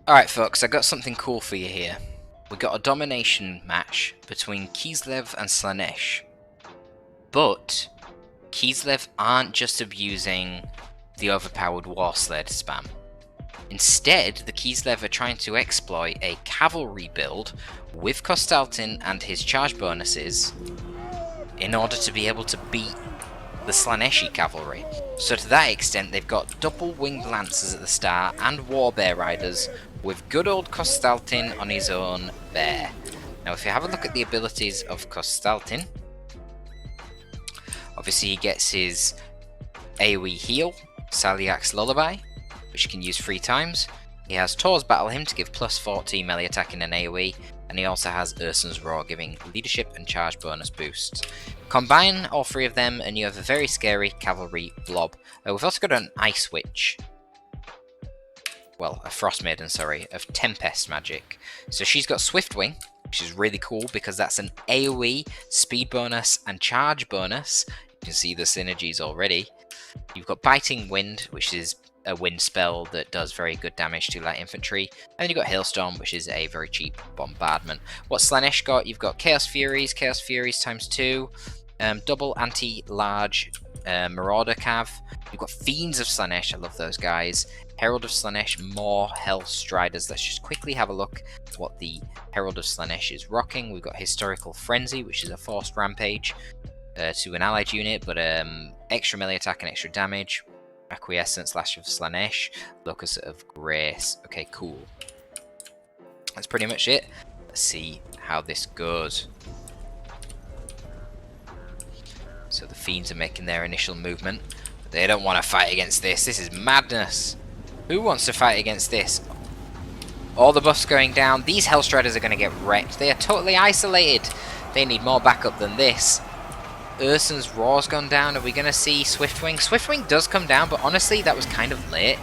Alright folks, I got something cool for you here. We got a domination match between Kislev and Slaanesh. But Kislev aren't just abusing the overpowered war sled spam. Instead, the Kislev are trying to exploit a cavalry build with Kostaltyn and his charge bonuses in order to be able to beat the Slaaneshi cavalry. So to that extent, they've got double winged lancers at the start and war bear riders with good old Kostaltyn on his own bear. Now if you have a look at the abilities of Kostaltyn, obviously he gets his AoE heal, Saliak's Lullaby, which you can use 3 times. He has Tor's Battle Hymn to give plus 40 melee attacking and AoE, and he also has Ursun's Roar giving leadership and charge bonus boosts. Combine all 3 of them and you have a very scary cavalry blob. We've also got an Ice Witch. Well, a Frost Maiden, sorry, of Tempest magic. So she's got Swift Wing, which is really cool because that's an AoE, speed bonus, and charge bonus. You can see the synergies already. You've got Biting Wind, which is a wind spell that does very good damage to light infantry. And then you've got Hailstorm, which is a very cheap bombardment. What Slaanesh got? You've got Chaos Furies times 2, double anti-large Marauder Cav. You've got Fiends of Slaanesh, I love those guys. Herald of Slaanesh, more Hell Striders. Let's just quickly have a look at what the Herald of Slaanesh is rocking. We've got Historical Frenzy, which is a forced rampage to an allied unit, but extra melee attack and extra damage. Acquiescence, Slash of Slaanesh, Locus of Grace. Okay, cool. That's pretty much it. Let's see how this goes. So the Fiends are making their initial movement. But they don't want to fight against this. This is madness. Who wants to fight against this? All the buffs going down. These Hellstriders are going to get wrecked. They are totally isolated. They need more backup than this. Ursun's Roar's gone down. Are we going to see Swiftwing? Swiftwing does come down, but honestly, that was kind of late.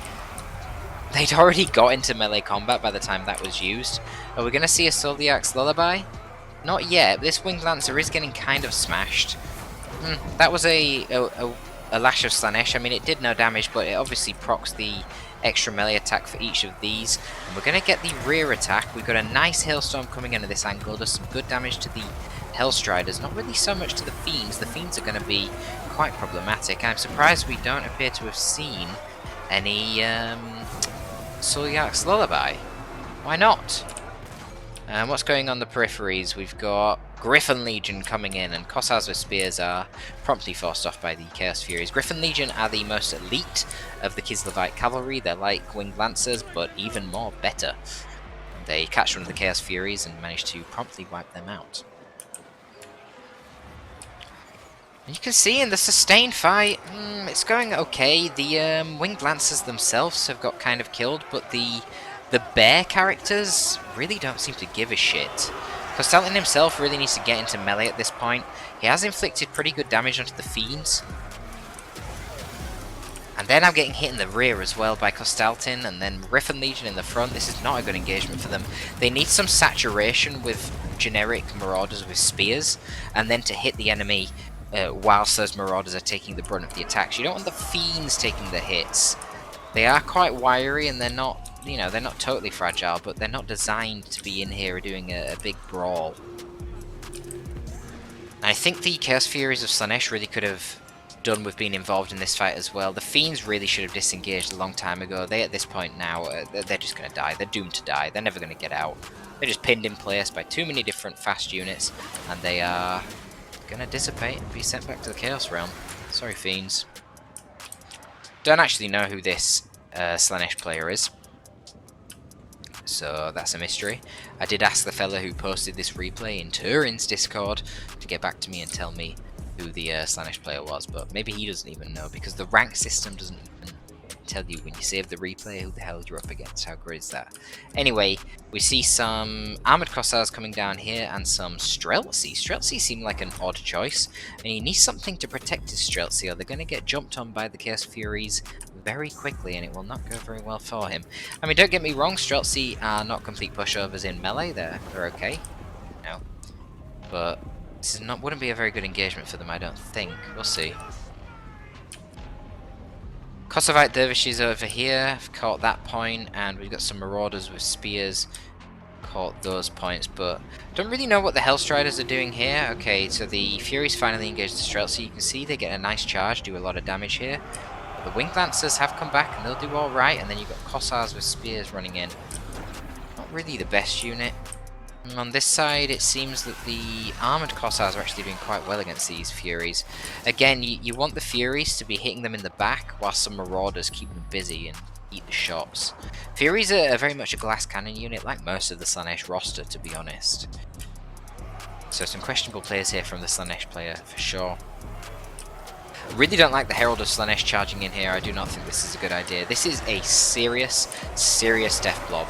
They'd already got into melee combat by the time that was used. Are we going to see a Saliak's Lullaby? Not yet. This Winged Lancer is getting kind of smashed. That was a Lash of Slaanesh. I mean, it did no damage, but it obviously procs the extra melee attack for each of these. And we're going to get the rear attack. We've got a nice Hailstorm coming into this angle. Does some good damage to the Hellstriders, not really so much to the Fiends. The Fiends are going to be quite problematic. I'm surprised we don't appear to have seen any Saliak's Lullaby. Why not? What's going on the peripheries? We've got Griffin Legion coming in, and Cossars with Spears are promptly forced off by the Chaos Furies. Griffin Legion are the most elite of the Kislevite cavalry. They're like Winged Lancers, but even more better. They catch one of the Chaos Furies and manage to promptly wipe them out. You can see in the sustained fight, it's going okay. The Winged Lancers themselves have got kind of killed, but the bear characters really don't seem to give a shit. Kostaltyn himself really needs to get into melee at this point. He has inflicted pretty good damage onto the Fiends. And then I'm getting hit in the rear as well by Kostaltyn, and then Griffin Legion in the front. This is not a good engagement for them. They need some saturation with generic Marauders with Spears, and then to hit the enemy whilst those Marauders are taking the brunt of the attacks. You don't want the Fiends taking the hits. They are quite wiry, and they're not, you know, they're not totally fragile, but they're not designed to be in here doing a big brawl. And I think the Chaos Furies of Slaanesh really could have done with being involved in this fight as well. The Fiends really should have disengaged a long time ago. They, at this point now, they're just going to die. They're doomed to die. They're never going to get out. They're just pinned in place by too many different fast units, and they are going to dissipate and be sent back to the Chaos Realm. Sorry, Fiends. Don't actually know who this Slaanesh player is, so that's a mystery. I did ask the fella who posted this replay in Turin's Discord to get back to me and tell me who the Slaanesh player was, but maybe he doesn't even know, because the rank system doesn't even tell you when you save the replay who the hell you're up against. How great is that? Anyway, we see some Armoured Cossars coming down here and some Streltsy. Streltsy seem like an odd choice, and he needs something to protect his Streltsy, or they're going to get jumped on by the Chaos Furies very quickly, and it will not go very well for him. I mean, don't get me wrong, Streltsy are not complete pushovers in melee. They're okay, no, but this wouldn't be a very good engagement for them, I don't think. We'll see. Kostaltyn dervishes over here, have caught that point, and we've got some marauders with spears, caught those points, but don't really know what the Hellstriders are doing here. Okay, so the Furies finally engaged the Streltsy. You can see they get a nice charge, do a lot of damage here. But the Winged Lancers have come back, and they'll do alright, and then you've got Kossars with spears running in. Not really the best unit. And on this side, it seems that the armoured Kossars are actually doing quite well against these Furies. Again, you want the Furies to be hitting them in the back, while some Marauders keep them busy and eat the shots. Furies are very much a glass cannon unit, like most of the Slaanesh roster, to be honest. So some questionable players here from the Slaanesh player, for sure. Really don't like the Herald of Slaanesh charging in here. I do not think this is a good idea. This is a serious death blob.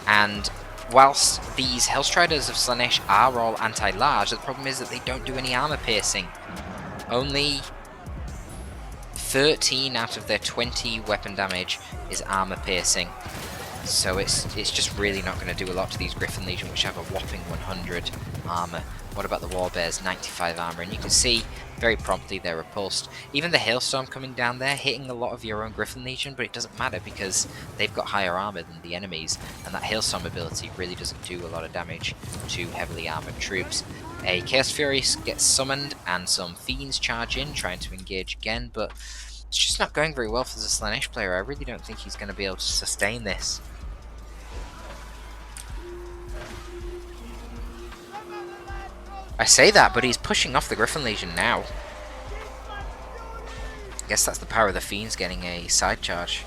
And whilst these Hellstriders of Slaanesh are all anti-large, the problem is that they don't do any armor piercing. Only 13 out of their 20 weapon damage is armor piercing. So it's just really not going to do a lot to these Griffin Legion, which have a whopping 100 armor. What about the Warbears? 95 armor, and you can see very promptly they're repulsed. Even the Hailstorm coming down there, hitting a lot of your own Griffin Legion, but it doesn't matter because they've got higher armor than the enemies, and that Hailstorm ability really doesn't do a lot of damage to heavily armored troops. A Chaos Fury gets summoned, and some Fiends charge in, trying to engage again, but it's just not going very well for the Slaanesh player. I really don't think he's going to be able to sustain this. I say that, but he's pushing off the Griffin Legion now. I guess that's the power of the Fiends getting a side charge.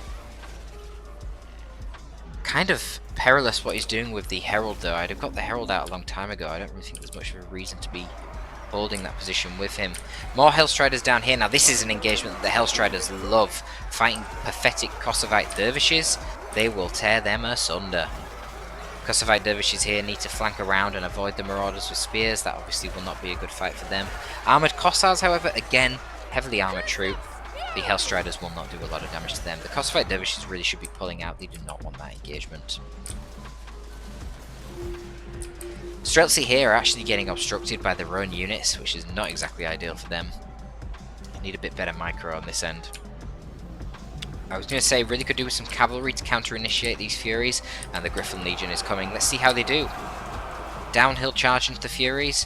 Kind of perilous what he's doing with the Herald, though. I'd have got the Herald out a long time ago. I don't really think there's much of a reason to be holding that position with him. More Hellstriders down here. Now, this is an engagement that the Hellstriders love. Fighting pathetic Kossovite dervishes, they will tear them asunder. Kossovite dervishes here need to flank around and avoid the Marauders with spears. That obviously will not be a good fight for them. Armoured Kossars, however, again, heavily armoured troop. The Hellstriders will not do a lot of damage to them. The Kossovite dervishes really should be pulling out. They do not want that engagement. Streltsy here are actually getting obstructed by their own units, which is not exactly ideal for them. They need a bit better micro on this end. I was going to say, really could do with some cavalry to counter-initiate these Furies, and the Griffin Legion is coming. Let's see how they do. Downhill charge into the Furies.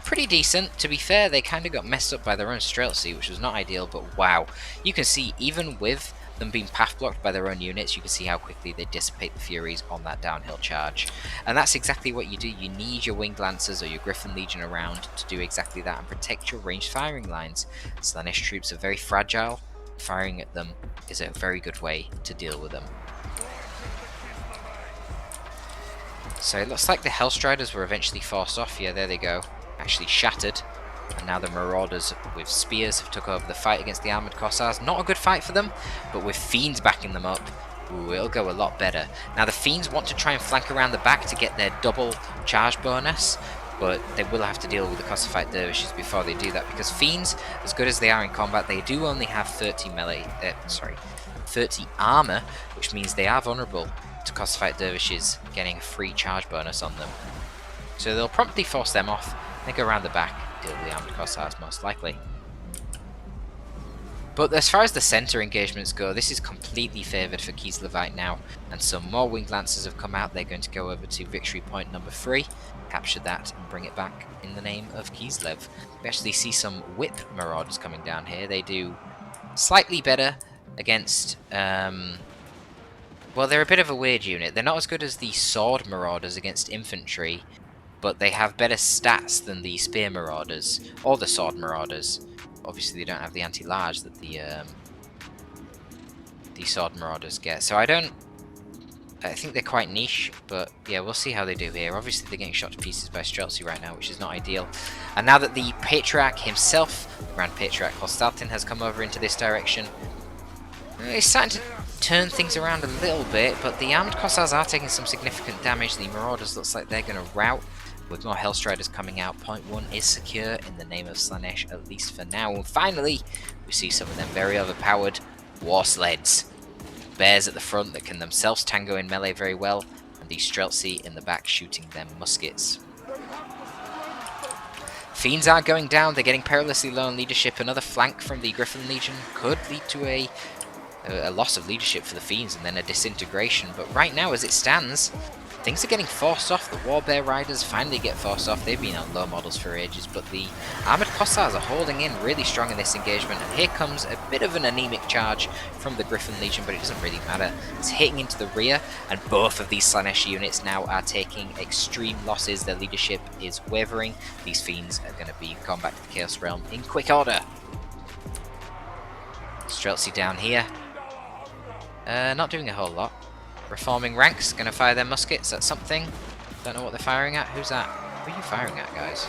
Pretty decent. To be fair, they kind of got messed up by their own Streltsy, which was not ideal, but wow. You can see, even with them being path blocked by their own units, you can see how quickly they dissipate the Furies on that downhill charge. And that's exactly what you do. You need your Winged Lancers or your Griffin Legion around to do exactly that and protect your ranged firing lines. Slaanesh troops are very fragile. Firing at them is a very good way to deal with them. So it looks like the Hellstriders were eventually forced off. Yeah, there they go. Actually shattered. And now the Marauders with spears have took over the fight against the armoured Kossars. Not a good fight for them, but with Fiends backing them up, ooh, it'll go a lot better. Now the Fiends want to try and flank around the back to get their double charge bonus, but they will have to deal with the Kossovite dervishes before they do that, because Fiends, as good as they are in combat, they do only have 30 armor, which means they are vulnerable to Kossovite dervishes getting a free charge bonus on them. So they'll promptly force them off, and go around the back, deal with the armored Kossars most likely. But as far as the centre engagements go, this is completely favoured for Kostaltyn now, and some more Winged Lancers have come out. They're going to go over to victory point number 3, capture that and bring it back in the name of Kislev. We actually see some Whip Marauders coming down here. They do slightly better against, well, they're a bit of a weird unit. They're not as good as the Sword Marauders against infantry, but they have better stats than the Spear Marauders, or the Sword Marauders. Obviously they don't have the anti-large that the Sword Marauders get. So I think they're quite niche, but yeah, we'll see how they do here. Obviously they're getting shot to pieces by Streltsy right now, which is not ideal. And now that the Patriarch himself, the Grand Patriarch Kostaltyn, has come over into this direction, he's starting to turn things around a little bit, but the armoured Kossars are taking some significant damage. The Marauders looks like they're going to rout, with more Hellstriders coming out. Point 1 is secure in the name of Slaanesh, at least for now. And finally, we see some of them very overpowered war sleds. Bears at the front that can themselves tango in melee very well, and the Streltsy in the back shooting them muskets. Fiends are going down, they're getting perilously low in leadership. Another flank from the Griffin Legion could lead to a a loss of leadership for the Fiends and then a disintegration. But right now, as it stands, things are getting forced off. The Warbear Riders finally get forced off. They've been on low models for ages, but the Armoured Cossars are holding in really strong in this engagement. And here comes a bit of an anemic charge from the Griffin Legion, but it doesn't really matter. It's hitting into the rear, and both of these Slaanesh units now are taking extreme losses. Their leadership is wavering. These Fiends are going to be gone back to the Chaos Realm in quick order. Streltsy down here. Not doing a whole lot. Reforming ranks, gonna fire their muskets at something. Don't know what they're firing at. Who's that? Who are you firing at, guys?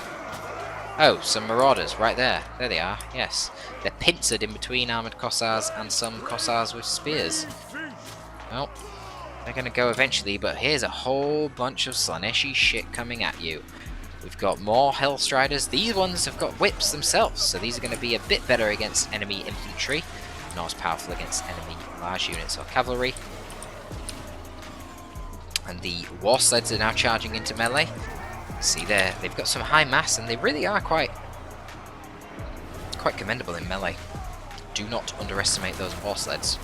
Oh, some marauders right there. There they are, yes. They're pincered in between armoured Cossars and some Cossars with spears. Well, they're gonna go eventually, but here's a whole bunch of Slaaneshi shit coming at you. We've got more Hellstriders. These ones have got whips themselves, so these are going to be a bit better against enemy infantry, not as powerful against enemy large units or cavalry. And the war sleds are now charging into melee. See there, they've got some high mass, and they really are quite commendable in melee. Do not underestimate those war sleds.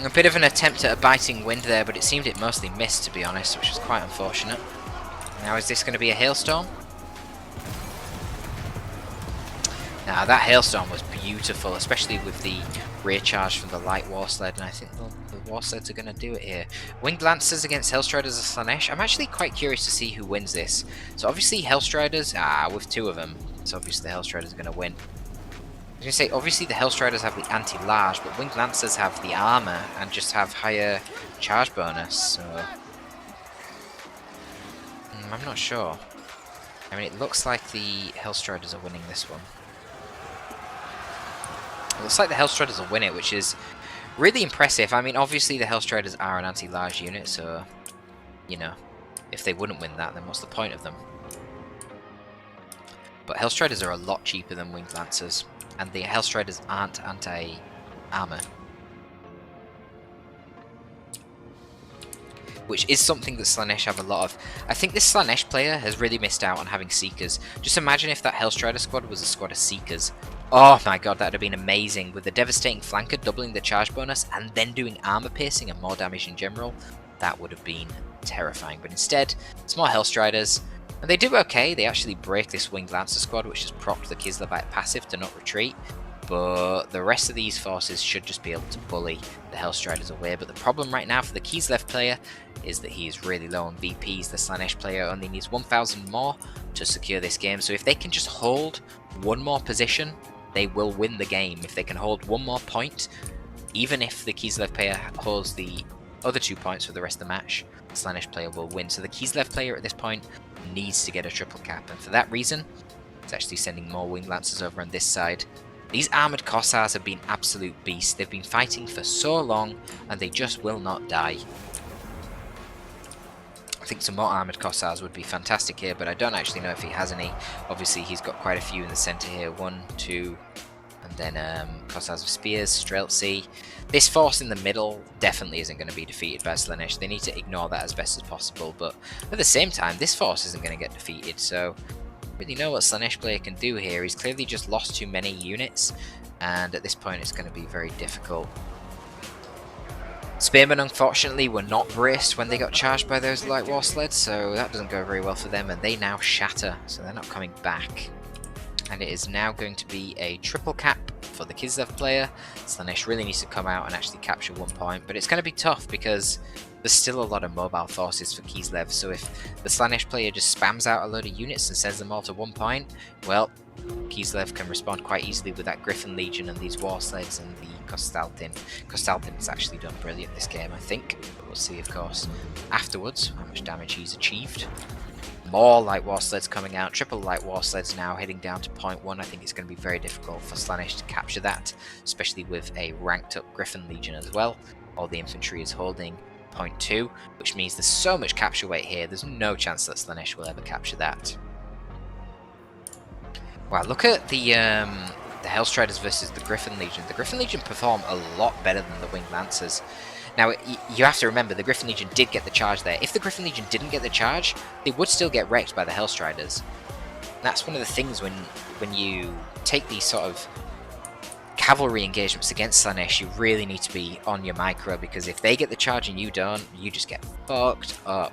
A bit of an attempt at a biting wind there, but it seemed it mostly missed, to be honest, which was quite unfortunate. Now, is this going to be a hailstorm? Now, that hailstorm was beautiful, especially with the rear charge from the light war sled, and I think the war sleds are going to do it here. Winged Lancers against Hellstriders of Slaanesh. I'm actually quite curious to see who wins this. So obviously Hellstriders, with two of them, so obviously the Hellstriders are going to win. I was going to say, obviously the Hellstriders have the anti-large, but Winged Lancers have the armor and just have higher charge bonus, so I'm not sure. I mean, it looks like the Hellstriders are winning this one. It looks like the Hellstriders will win it, which is really impressive. I mean, obviously the Hellstriders are an anti-large unit, so, you know, if they wouldn't win that, then what's the point of them? But Hellstriders are a lot cheaper than Winged Lancers, and the Hellstriders aren't anti-armor. Which is something that Slaanesh have a lot of. I think this Slaanesh player has really missed out on having Seekers. Just imagine if that Hellstrider squad was a squad of Seekers. Oh my god, that would have been amazing. With the devastating flanker doubling the charge bonus and then doing armor piercing and more damage in general, that would have been terrifying. But instead, it's more Hellstriders. And they do okay. They actually break this Winged Lancer squad, which has propped the Kislevite passive to not retreat. But the rest of these forces should just be able to bully the Hellstriders away. But the problem right now for the Kislev player is that he is really low on VPs. The Slaanesh player only needs 1,000 more to secure this game. So if they can just hold one more position, they will win the game. If they can hold one more point, even if the Kislev player holds the other 2 points for the rest of the match, the Slaanesh player will win. So the Kislev player at this point needs to get a triple cap. And for that reason, it's actually sending more Winged Lancers over on this side. These armoured Cossars have been absolute beasts. They've been fighting for so long, and they just will not die. I think some more armoured Cossars would be fantastic here, but I don't actually know if he has any. Obviously, he's got quite a few in the centre here. 1, 2, and then Cossars with Spears, Streltsy. This force in the middle definitely isn't going to be defeated by Slaanesh. They need to ignore that as best as possible, but at the same time, this force isn't going to get defeated, so really know what Slaanesh player can do here. He's clearly just lost too many units, and at this point it's going to be very difficult. Spearmen, unfortunately, were not braced when they got charged by those light war sleds, so that doesn't go very well for them, and they now shatter, so they're not coming back. And it is now going to be a triple cap for the Kislev player. Slaanesh really needs to come out and actually capture 1 point, but it's going to be tough because there's still a lot of mobile forces for Kislev, so if the Slaanesh player just spams out a load of units and sends them all to 1 point, well, Kislev can respond quite easily with that Griffin Legion and these war sleds and the Kostaltyn. Kostaltyn's actually done brilliant this game, I think, but we'll see, of course, afterwards how much damage he's achieved. More light war sleds coming out, triple light war sleds now heading down to point 1. I think it's going to be very difficult for Slaanesh to capture that, especially with a ranked up Griffin Legion as well. All the infantry is holding point 2, which means there's so much capture weight here, there's no chance that Slaanesh will ever capture that. Wow, look at the Hellstriders versus the Griffin Legion. The Griffin Legion perform a lot better than the Winged Lancers. Now, you have to remember, the Griffin Legion did get the charge there. If the Griffin Legion didn't get the charge, they would still get wrecked by the Hellstriders. That's one of the things when you take these sort of cavalry engagements against Slaanesh, you really need to be on your micro, because if they get the charge and you don't, you just get fucked up.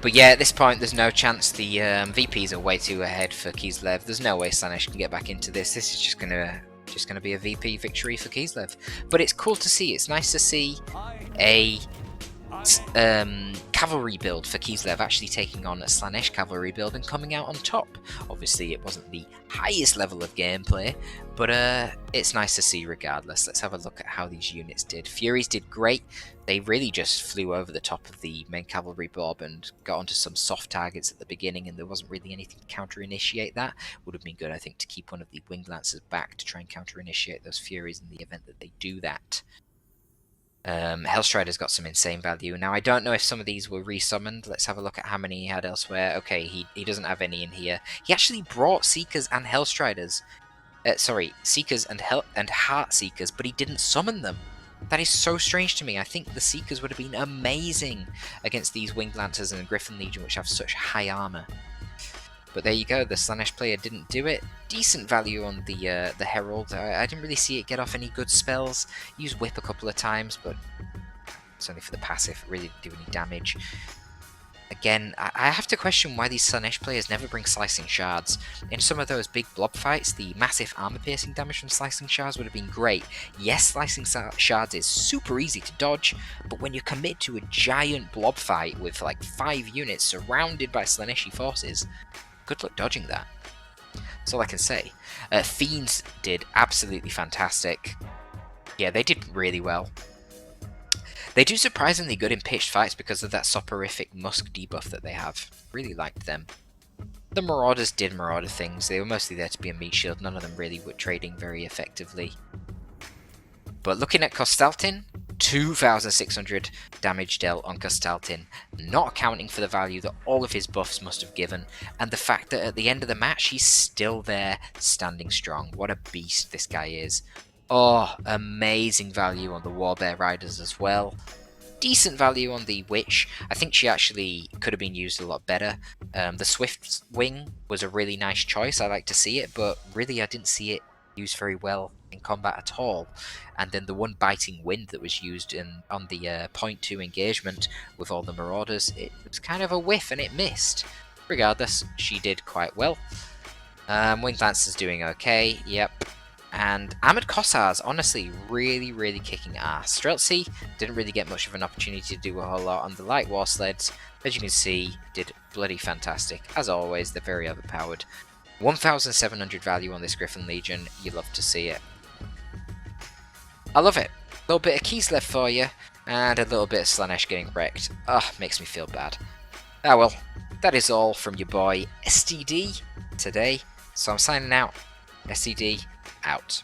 But yeah, at this point, there's no chance. The VPs are way too ahead for Kislev. There's no way Slaanesh can get back into this. This is just gonna be a VP victory for Kislev. But it's cool to see. It's nice to see a cavalry build for Kislev actually taking on a Slaanesh cavalry build and coming out on top. Obviously, it wasn't the highest level of gameplay, but it's nice to see regardless. Let's have a look at how these units did. Furies did great. They really just flew over the top of the main cavalry blob and got onto some soft targets at the beginning, and there wasn't really anything to counter-initiate that. Would have been good, I think, to keep one of the Wing Lancers back to try and counter-initiate those Furies in the event that they do that. Hellstrider's got some insane value. Now, I don't know if some of these were resummoned. Let's have a look at how many he had elsewhere. Okay, he doesn't have any in here. He actually brought Seekers and Hellstriders. Sorry, Seekers and Heart Seekers, but he didn't summon them. That is so strange to me. I think the Seekers would have been amazing against these Winged Lancers and Griffin Legion, which have such high armor. But there you go, the Slaanesh player didn't do it. Decent value on the Herald. I didn't really see it get off any good spells. Used Whip a couple of times, but it's only for the passive. It really didn't do any damage. Again, I have to question why these Slaanesh players never bring Slicing Shards. In some of those big blob fights, the massive armor-piercing damage from Slicing Shards would have been great. Yes, Slicing Shards is super easy to dodge, but when you commit to a giant blob fight with like 5 units surrounded by Slaaneshi forces, good luck dodging that. That's all I can say. Fiends did absolutely fantastic. Yeah, they did really well. They do surprisingly good in pitched fights because of that soporific musk debuff that they have. Really liked them. The Marauders did Marauder things. They were mostly there to be a meat shield. None of them really were trading very effectively. But looking at Kostaltyn, 2,600 damage dealt on Kostaltyn, not accounting for the value that all of his buffs must have given, and the fact that at the end of the match he's still there, standing strong. What a beast this guy is. Oh, amazing value on the Warbear Riders as well. Decent value on the Witch. I think she actually could have been used a lot better. The Swift Wing was a really nice choice. I like to see it, but really I didn't see it used very well in combat at all. And then the one Biting Wind that was used on the point 2 engagement with all the Marauders, it was kind of a whiff and it missed. Regardless, she did quite well. Winged Lancer's doing okay, yep. And Armoured Kossars, honestly, really, really kicking ass. Streltsy didn't really get much of an opportunity to do a whole lot on the Light War Sleds. As you can see, did bloody fantastic. As always, they're very overpowered. 1,700 value on this Griffin Legion. You love to see it. I love it. A little bit of Kislev for you, and a little bit of Slaanesh getting wrecked. Ugh, makes me feel bad. Ah well, that is all from your boy STD today. So I'm signing out. STD out.